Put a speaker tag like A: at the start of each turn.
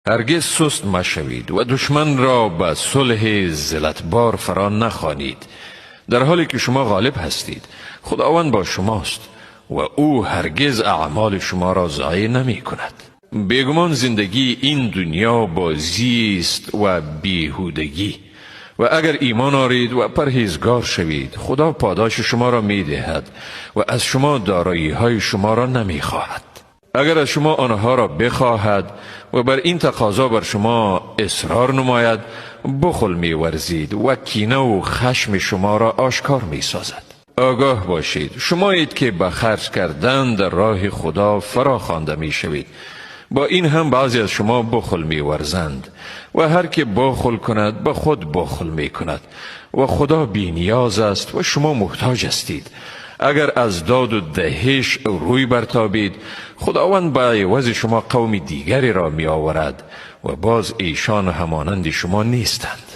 A: هرگز سست مشوید و دشمن را به صلح ذلتبار فرا نخوانید، در حالی که شما غالب هستید. خداوند با شماست و او هرگز اعمال شما را ضایع نمی کند. بیگمان زندگی این دنیا بازی است و بیهودگی، و اگر ایمان آرید و پرهیزگار شوید، خدا پاداش شما را می دهد و از شما دارایی های شما را نمی خواهد. اگر از شما آنها را بخواهد و بر این تقاضا بر شما اصرار نماید، بخل می ورزید و کینه و خشم شما را آشکار می سازد. آگاه باشید، شمایید که به خرج کردن در راه خدا فرا خوانده می شوید. با این هم بعضی از شما بخل می ورزند و هر که بخل کند به خود بخل می کند و خدا بی نیاز است و شما محتاج هستید. اگر از داد و دهش روی برتابید، خداوند به عوض شما قوم دیگری را می آورد و باز ایشان همانند شما نیستند.